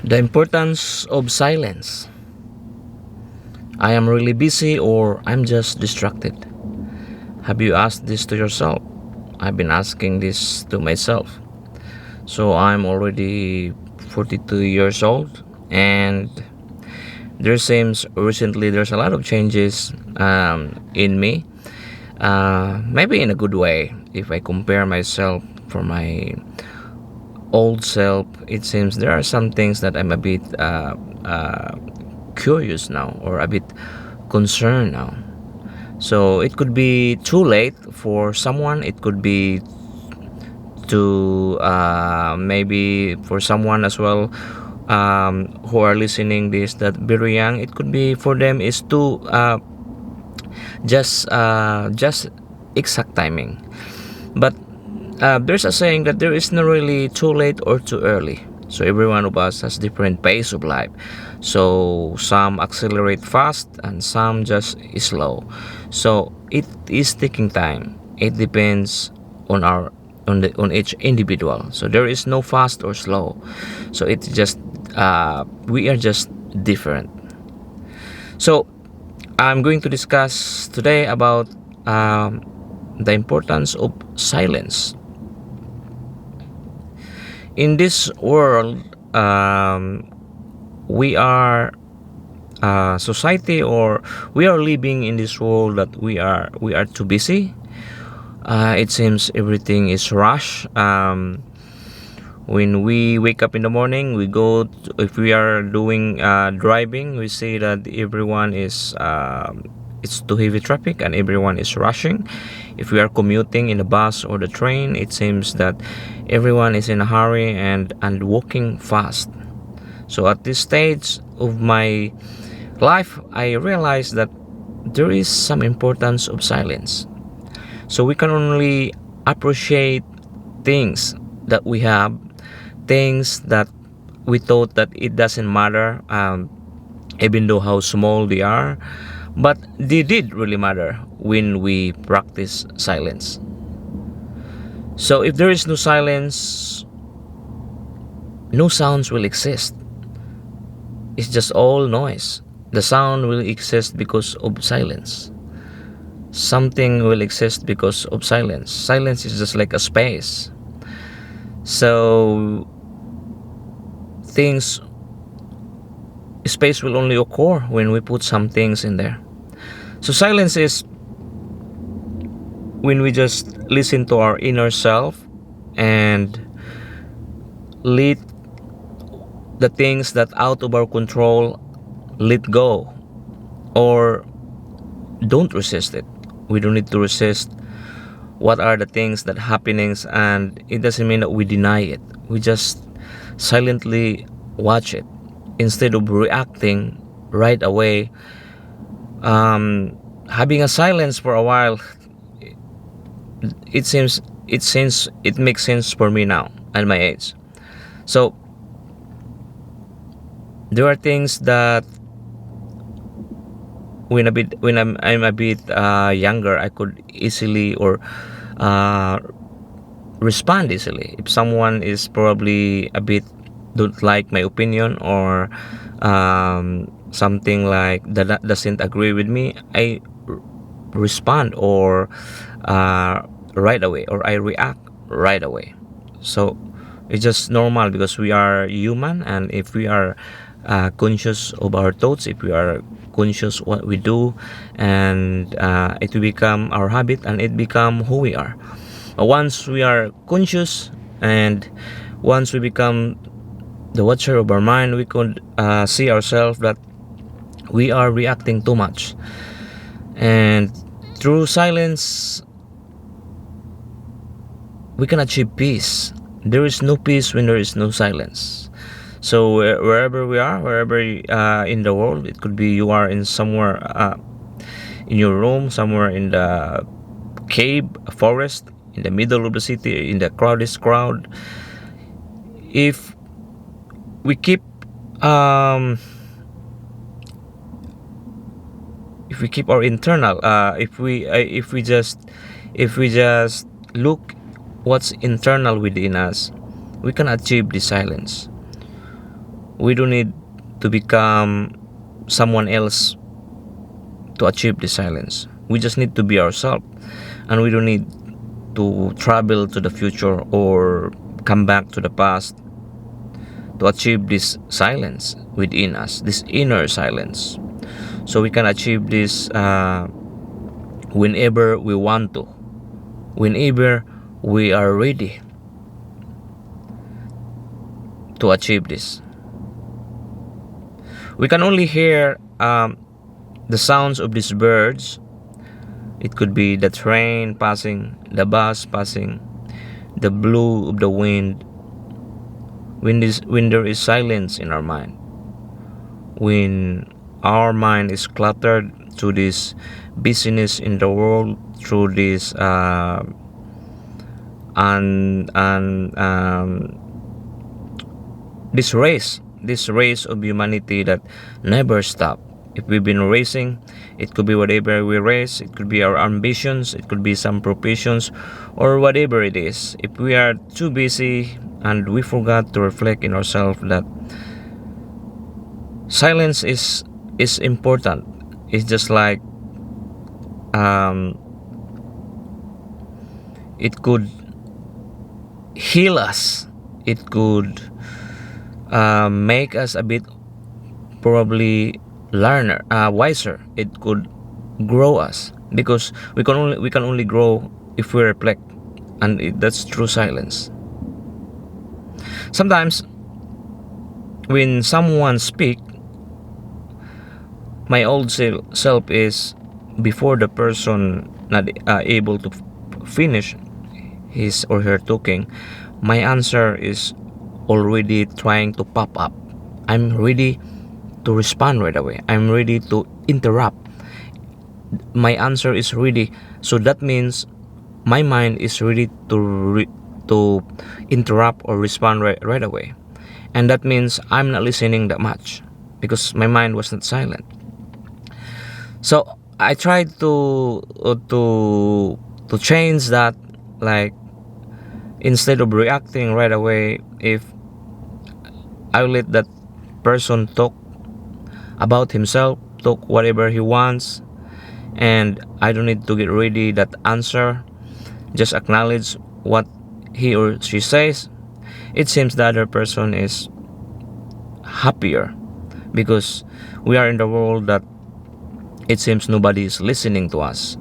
The importance of silence. I am really busy or I'm just distracted. Have you asked this to yourself? I've been asking this to myself. So I'm already 42 years old, and there seems recently there's a lot of changes in me. Maybe in a good way. If I compare myself from my old self, it seems there are some things that I'm a bit curious now, or a bit concerned now. So it could be too late for someone. It could be to maybe for someone as well who are listening this that very young. It could be for them is too just exact timing. But there's a saying that there is no really too late or too early. So every one of us has different pace of life. So some accelerate fast and some just slow. So it is taking time. It depends on our on each individual. So there is no fast or slow. So it's just we are just different. So I'm going to discuss today about the importance of silence in this world. We are society, or we are living in this world that we are too busy. It seems everything is rush. When we wake up in the morning, we go to, if we are doing driving, we see that everyone is it's too heavy traffic and everyone is rushing. If we are commuting in the bus or the train, it seems that everyone is in a hurry and walking fast. So at this stage of my life, I realize that there is some importance of silence. So we can only appreciate things that we have, things that we thought that it doesn't matter, even though how small they are, but they did really matter when we practice silence. So if there is no silence, no sounds will exist. It's just all noise. The sound will exist because of silence. Something will exist because of silence. Silence is just like a space. So things space will only occur when we put some things in there. So silence is when we just listen to our inner self and let the things that out of our control let go, or don't resist it. We don't need to resist what are the things that happenings, and it doesn't mean that we deny it. We just silently watch it instead of reacting right away. Having a silence for a while, it makes sense for me now at my age. So there are things that when I'm a bit younger, I could easily or uh, respond easily if someone is probably a bit don't like my opinion, or something like that doesn't agree with me. I respond or right away, or I react right away. So it's just normal because we are human, and if we are conscious of our thoughts, if we are conscious what we do, and it will become our habit and it become who we are. Once we are conscious, and once we become the watcher of our mind, we could see ourselves that we are reacting too much. And through silence, we can achieve peace. There is no peace when there is no silence. So wherever we are, wherever in the world, it could be you are in somewhere in your room, somewhere in the cave, a forest, in the middle of the city, in the crowdest crowd. If we keep um, if we keep our internal, if we just look what's internal within us, we can achieve the silence. We don't need to become someone else to achieve the silence. We just need to be ourselves, and we don't need to travel to the future or come back to the past to achieve this silence within us, this inner silence. So we can achieve this whenever we want to, whenever we are ready to achieve this. We can only hear the sounds of these birds. It could be the train passing, the bus passing, the blue of the wind. When there is silence in our mind, when our mind is cluttered through this busyness in the world, through this and this race of humanity that never stop. If we've been racing, it could be whatever we race, it could be our ambitions, it could be some professions, or whatever it is. If we are too busy and we forgot to reflect in ourselves that silence is important. It's just like it could heal us. It could make us a bit probably learner, wiser. It could grow us because we can only grow if we reflect, and that's true silence. Sometimes when someone speak, my old self is before the person not able to finish his or her talking. My answer is already trying to pop up. I'm ready to respond right away. I'm ready to interrupt. My answer is ready. So that means my mind is ready to interrupt or respond right away. And that means I'm not listening that much because my mind was not silent. So I tried to change that, like instead of reacting right away, if I let that person talk about himself, talk whatever he wants, and I don't need to get ready that answer. Just acknowledge what he or she says. It seems the other person is happier because we are in the world that it seems nobody is listening to us.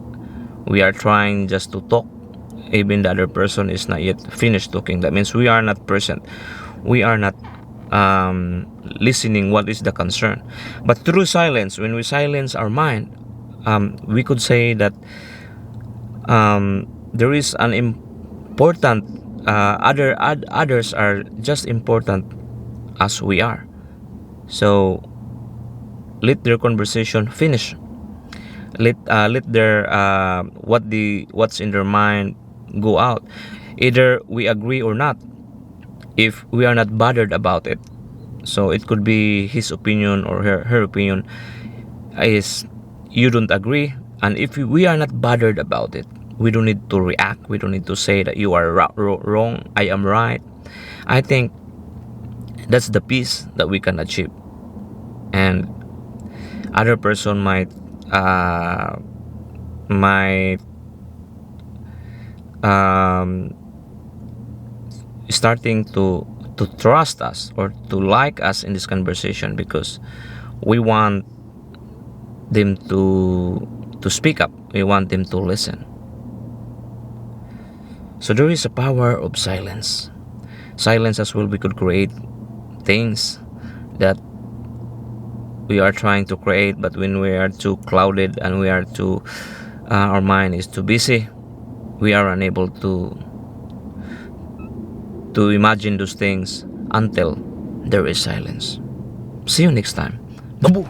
We are trying just to talk. Even the other person is not yet finished talking. That means we are not present. We are not listening what is the concern. But through silence, when we silence our mind, we could say that there is an important others are just important as we are. So let their conversation finish. Let their what's in their mind go out. Either we agree or not. If we are not bothered about it, so it could be his opinion or her opinion is you don't agree, and if we are not bothered about it, we don't need to react. We don't need to say that you are wrong, I am right. I think that's the peace that we can achieve, and other person might starting to trust us or to like us in this conversation because we want them to speak up. We want them to listen. So there is a power of silence. Silence as well, we could create things that we are trying to create, but when we are too clouded and we are too our mind is too busy, we are unable to imagine those things until there is silence. See you next time. Babu.